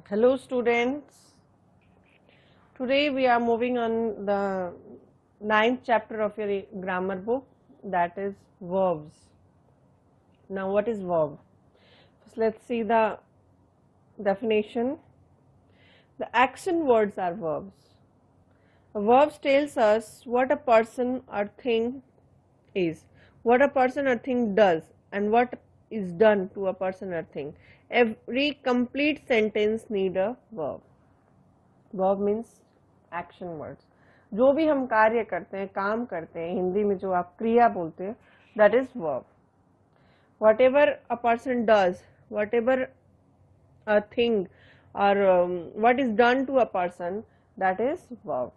Hello students, today we are moving on the ninth chapter of your grammar book, that is verbs. Now what is verb? First let's see the definition. The action words are verbs. Verbs tells us what a person or thing is, what a person or thing does, and what is done to a person or thing. Every complete sentence need a verb. Verb means action words. जो भी हम कार्य करते हैं, काम करते हैं, हिंदी में जो आप क्रिया बोलते हैं, that is verb. What ever a person does, what ever a thing और what is done to a person, that is verb.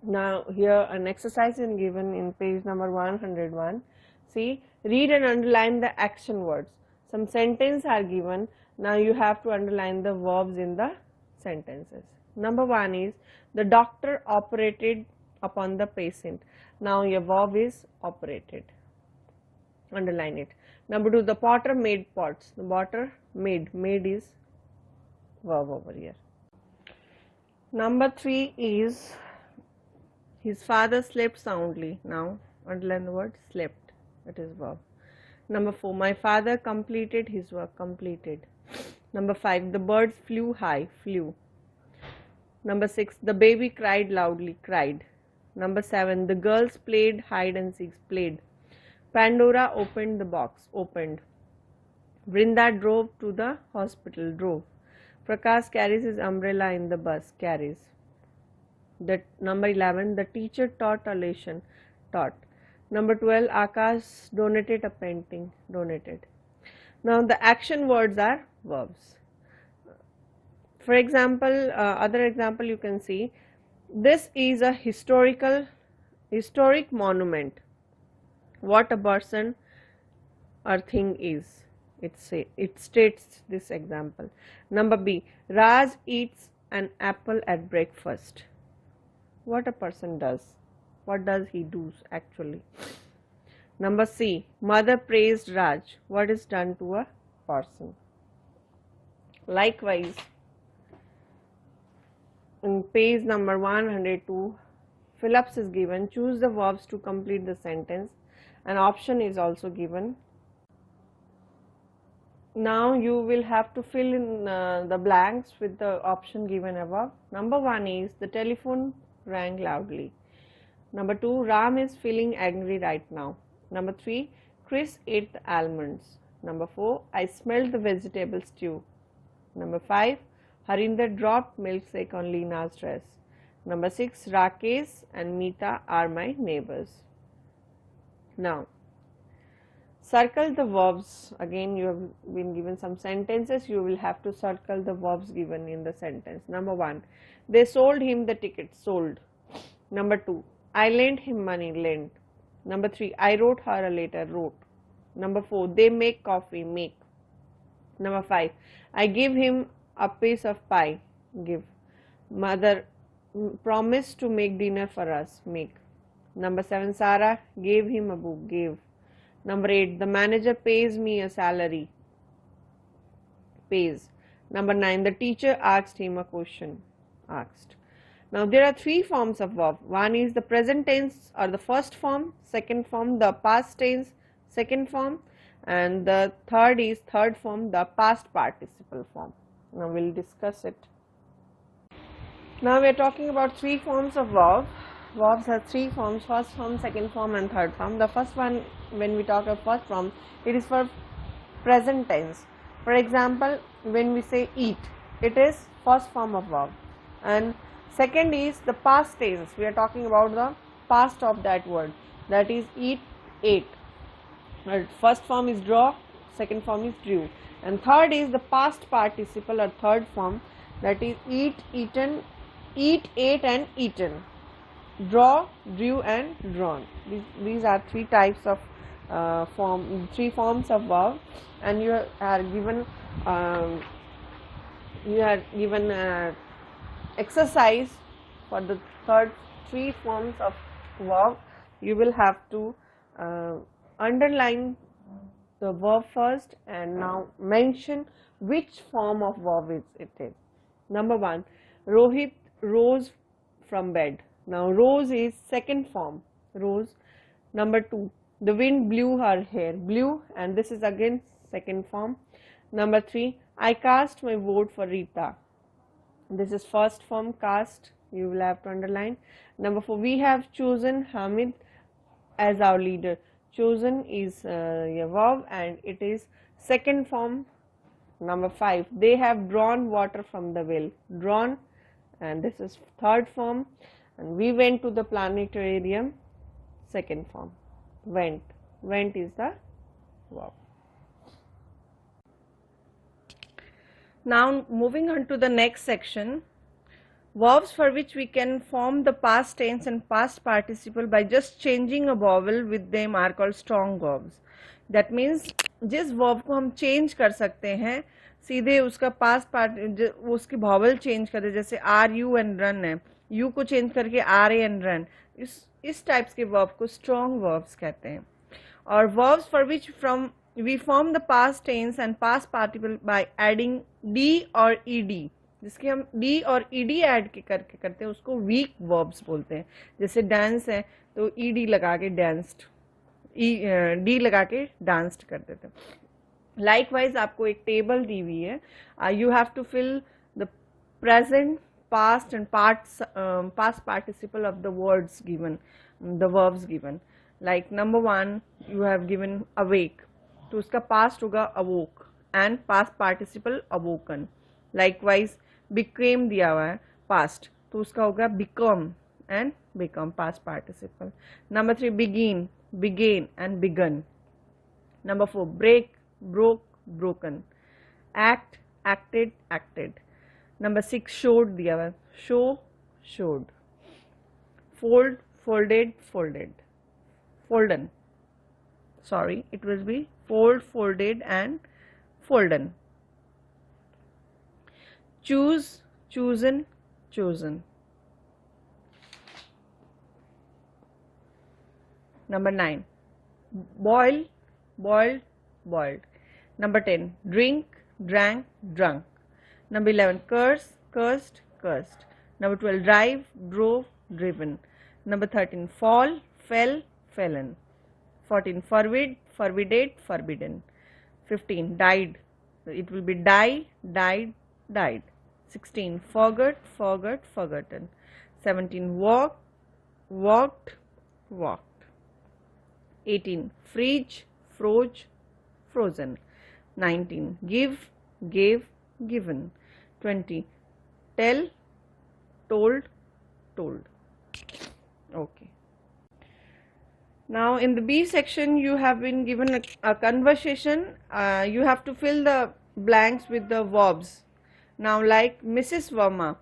Now here an exercise is given in page number 101. See, read and underline the action words. Some sentences are given. Now you have to underline the verbs in the sentences. Number 1 is the doctor operated upon the patient. Now your verb is operated. Underline it. Number 2, the potter made pots. The potter made is verb over here. Number 3 is his father slept soundly. Now underline the word slept, that is verb. Number 4, my father completed his work. Completed. Number 5, the birds flew high. Flew. Number 6, the baby cried loudly. Cried. Number 7, the girls played hide and seek. Played. Pandora opened the box. Opened. Vrinda drove to the hospital. Drove. Prakash carries his umbrella in the bus. Carries. Number 11, the teacher taught a lesson. Taught. Number 12, Akash donated a painting. Donated. Now the action words are verbs. For example, other example you can see, this is a historic monument. What a person or thing is. It states this example. Number B, Raj eats an apple at breakfast. What a person does. What does he do actually? Number C, mother praised Raj. What is done to a person? Likewise, in page number 102, Phillips is given. Choose the verbs to complete the sentence. An option is also given. Now you will have to fill in the blanks with the option given above. Number 1 is the telephone rang loudly. Number 2, Ram is feeling angry right now. Number 3, Chris ate the almonds. Number 4, I smelled the vegetable stew. Number 5, Harinder dropped milkshake on Leena's dress. Number 6, Rakesh and Meeta are my neighbors. Now, circle the verbs. Again, you have been given some sentences. You will have to circle the verbs given in the sentence. Number 1, they sold him the ticket. Sold. Number 2, I lent him money. Lent. Number 3, I wrote her a letter. Wrote. Number 4, they make coffee. Make. Number 5, I give him a piece of pie. Give. Mother promised to make dinner for us. Make. Number 7, Sarah gave him a book. Gave. Number 8, the manager pays me a salary. Pays. Number 9, the teacher asked him a question. Asked. Now there are 3 forms of verb. One is the present tense or the first form, second form the past tense, second form, and the third form the past participle form. Now we will discuss it. Now we are talking about 3 forms of verb. Verbs have 3 forms: first form, second form and third form. The first one, when we talk of first form, it is for present tense. For example, when we say eat, it is first form of verb. And second is the past tense. We are talking about the past of that word, that is eat, ate. First form is draw, second form is drew, and third is the past participle or third form, that is eat, eaten, eat, ate and eaten. Draw, drew and drawn. These are 3 types of 3 forms of verb, and you are given exercise for the 3 forms of verb. You will have to underline the verb first and now mention Which form of verb it is? Number 1, Rohit rose from bed. Now rose is second form, rose. Number 2, the wind blew her hair, blew, and this is again second form. Number 3, I cast my vote for Rita. This is first form, cast, you will have to underline. Number 4, we have chosen Hamid as our leader. Chosen is a verb and it is second form. Number 5, they have drawn water from the well. Drawn, and this is third form. And we went to the planetarium, second form. Went, went is the verb. Now moving on to the next section, verbs for which we can form the past tense and past participle by just changing a vowel with them are called strong verbs. That means जिस verb को हम change कर सकते हैं, सीधे उसका past part उसकी vowel change कर दे, जैसे are you and run है, you को change करके are and run, इस types के verb को strong verbs कहते हैं. और verbs for which we form the past tense and past participle by adding d or ed, जिसके हम d और ed ऐड करके करते हैं उसको वीक वर्ब्स बोलते हैं. जैसे डांस है तो ed लगा के डांस्ड, d लगा के डांस्ड कर देते हैं. लाइकवाइज आपको एक टेबल दी हुई है, you have to fill the present, past and past participle of the words given, the verbs given. Like number 1 you have given awake, तो उसका पास्ट होगा awoke and past participle awoken. Likewise became दिया हुआ है past, तो उसका होगा become and become past participle. Number 3 begin, began and begun. Number 4 break, broke, broken. Act, acted, acted. Number 6 showed दिया हुआ है, show, showed. Fold, folded, folded. Folden, sorry, it will be fold, folded and folden. Choose, chosen, chosen. Number 9 boil, boiled, boiled. Number 10 drink, drank, drunk. Number 11 curse, cursed, cursed. Number 12 drive, drove, driven. Number 13 fall, fell, felon. 14 forbid, forbidden, forbidden. 15 died, it will be die, died, died. 16 forgot, forgot, forgotten. 17 walk, walked, walked. 18 freeze, froze, frozen. 19 give, gave, given. 20 tell, told, told. Okay. Now in the B section you have been given a conversation. You have to fill the blanks with the verbs. Now like Mrs. Verma,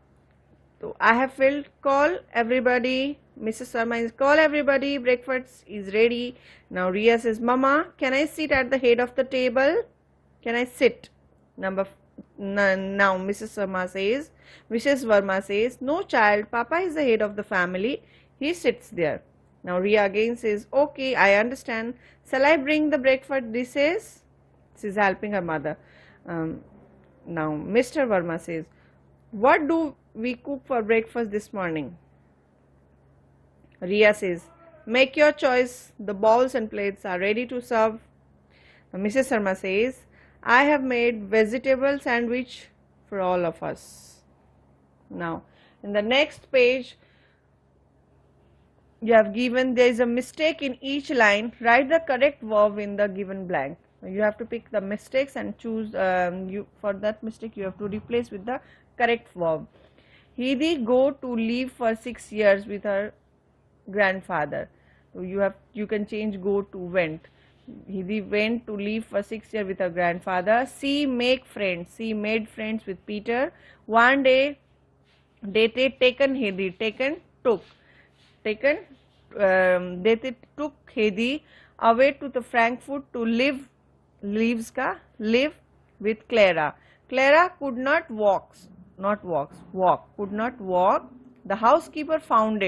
so I have filled call everybody. Mrs. Verma is call everybody, breakfast is ready. Now Ria says, Mama, can I sit at the head of the table? Can I sit? Now Mrs. Verma says, no child, Papa is the head of the family, he sits there. Now Ria again says, okay, I understand. Shall I bring the breakfast dishes? She is helping her mother. Now Mr. Verma says, what do we cook for breakfast this morning? Ria says, make your choice, the bowls and plates are ready to serve. Now, Mrs. Verma says, I have made vegetable sandwich for all of us. Now in the next page you have given there is a mistake in each line. Write the correct verb in the given blank. You have to pick the mistakes and choose for that mistake you have to replace with the correct verb. Hidi go to live for 6 years with her grandfather. So you can change go to went. Hidi went to live for 6 years with her grandfather. She make friends. She made friends with Peter. One day they taken Hidi, took Hedi away to the Frankfurt to live with Clara. Clara could not walk. Could not walk. The housekeeper found.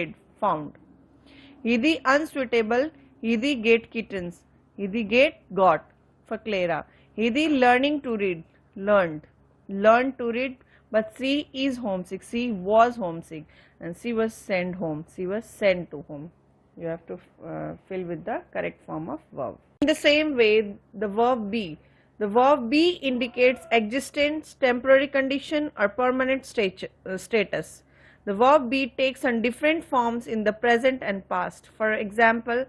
Hedi unsuitable. Hedi get kittens. Hedi got for Clara. Hedi learning to read. learned to read, but she is homesick, she was homesick, and she was sent home, she was sent to home. You have to fill with the correct form of verb. In the same way, the verb be indicates existence, temporary condition, or permanent status. The verb be takes on different forms in the present and past. For example,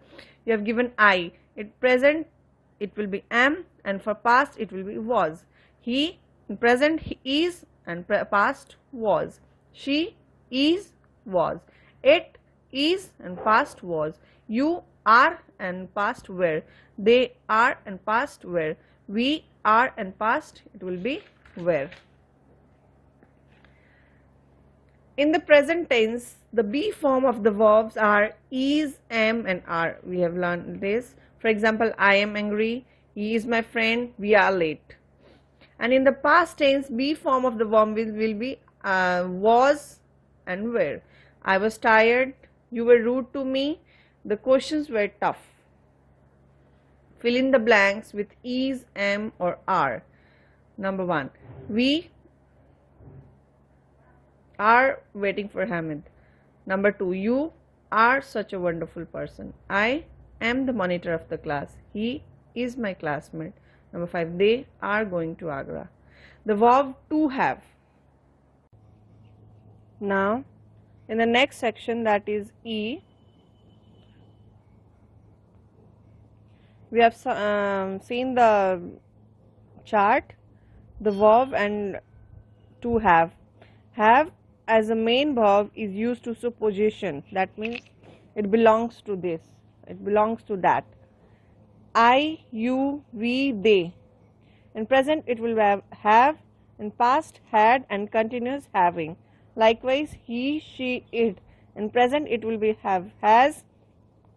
you have given I. In present it will be am, and for past it will be was. He, in present he is, and past was. She is, was. It is, and past was. You are, and past were. They are, and past were. We are, and past it will be were. In the present tense, the be form of the verbs are is, am, and are. We have learned this. For example, I am angry, he is my friend, we are late. And in the past tense, be form of the verb will be was and were. I was tired, you were rude to me, the questions were tough. Fill in the blanks with is, am, or are. Number 1, we are waiting for Hamid. Number 2, you are such a wonderful person. I am the monitor of the class. He is my classmate. Number 5, they are going to Agra. The verb to have. Now, in the next section, that is E, we have seen the chart, the verb, and to have. Have as a main verb is used to supposition. That means it belongs to this, it belongs to that. I, you, we, they. In present it will have, in past had, and continuous having. Likewise, he, she, it. In present it will be have, has,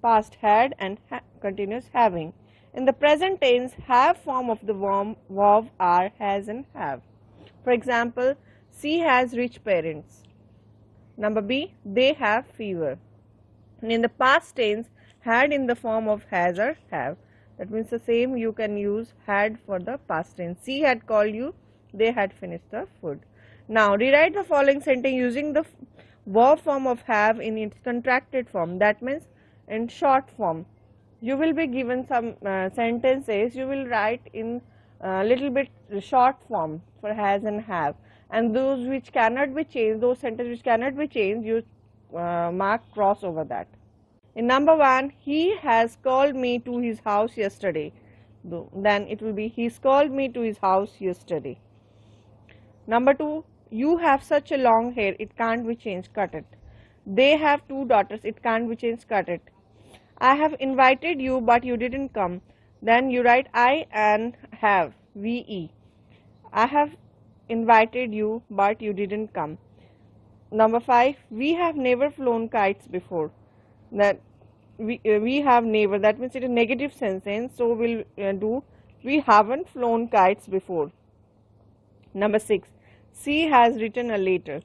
past had, and continuous having. In the present tense, have form of the verb are, has, and have. For example, she has rich parents. Number B, they have fever. And in the past tense, had in the form of has or have. That means the same you can use had for the past tense. She had called you, they had finished the food. Now rewrite the following sentence using the verb form of have in its contracted form. That means in short form. You will be given some sentences, you will write in a little bit short form for has and have. And those which cannot be changed, those sentences which cannot be changed, you mark cross over that. In number 1, he has called me to his house yesterday. Then it will be he's called me to his house yesterday. Number 2, you have such a long hair, it can't be changed, cut it. They have 2 daughters, it can't be changed, cut it. I have invited you but you didn't come. Then you write I and have, VE. I have invited you but you didn't come. Number 5, we have never flown kites before. That we have never, that means it is a negative sentence, so we'll do we haven't flown kites before. Number 6, she has written a letter.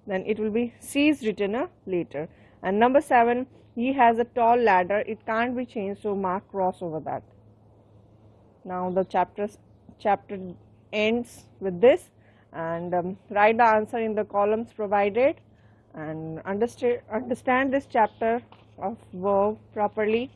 Then it will be she's written a letter. And number 7, he has a tall ladder, it can't be changed, so mark cross over that. Now the chapter ends with this, and write the answer in the columns provided, and understand this chapter of verb properly.